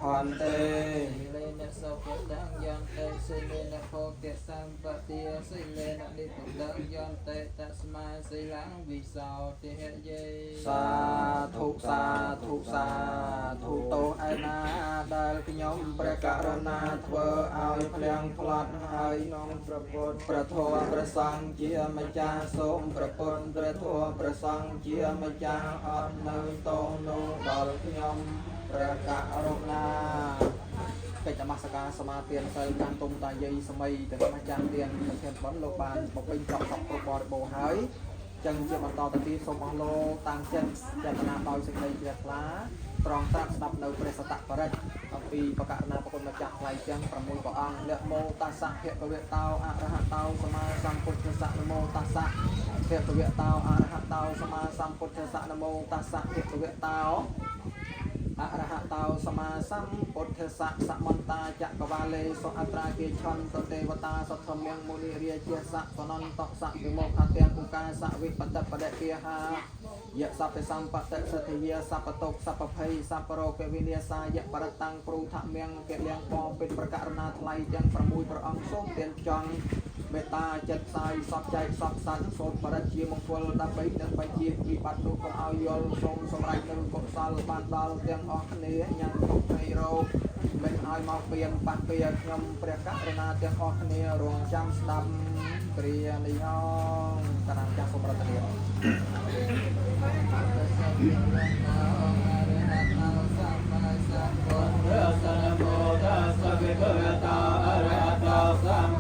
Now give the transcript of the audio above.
พันเต สิเลนะโสปดังยันเตสิเลนะโพเกสัมปติสิเลนะนิพุดังยันเตตัสมาสิลังวิสาติเหเย สาธุสาธุสาธุโตไอนาได้ขยมประกาศนาเพื่อเอาเพลียงพลัดให้น้องประพุทธประทวประสังเจียมจาสมประพุทธประทวประสังเจียมจาอันเนยโตโนดอลขยมประกาศนาកិច្ចនមស្ការសមាទានសិលតាមទុំតាយាយសម័យទាំងម្ចាស់ទានប្រធានបនលោកបានបំពេញចប់សពគ្រប់បរិបូរណ៍ហើយចឹងជាបន្តទៅទៀតសូមអស់លោកតាំងចិត្តចេតនាដោយសេចក្តីជ្រះថ្លាត្រង់ត្រាប់ស្ដាប់នៅព្រះសតបរិទ្ធអំពីបកករណាប្រគុណម្ចាស់ថ្លៃទាំង6ព្រះអង្គនមោតាសៈភគវតោអរហតោសម្មាសម្ពុទ្ធស្សៈនមោតាសៈភគវតោអរហតោសម្មាសម្ពុទ្ធស្សៈនមោតាសៈភគវតោអរហតោសម្មាសម្ពុទ្ធស្សៈសមន្តាចក្រវាលេសុអត្រាគេឆន្ទទេវតាសទ្ធមៀងមុនីរាជាសៈសនន្តសៈវិមុខអទាំងឧកាសៈវិបតបដិគាហាយៈសព្វសម្បតិសទ្ធិយាសព្វតុកសព្វភ័យសព្វរោគវិនាសាយៈបរតាំងព្រុថមៀងកិលៀងពងពេញប្រករណាថ្លៃទាំង6ព្រះអង្គសូមទានចង់មេត្តាចិត្តសាយសពចែកសពសัตว์សូមបរិជាមង្គលដើម្បីនឹងបញ្ជាវិបត្តិនោះកុំឲ្យយល់សូមសម្រេចនូវកុសលបានដល់ទាំងអស់គ្នាញ៉ាំទុកនៃរោគមិនឲ្យមកពៀនប៉ះពៀខ្ញុំព្រះករុណាទាំងអស់គ្នារងចាំស្ដាប់ព្រានិយងតារាចាស់សូមរតនា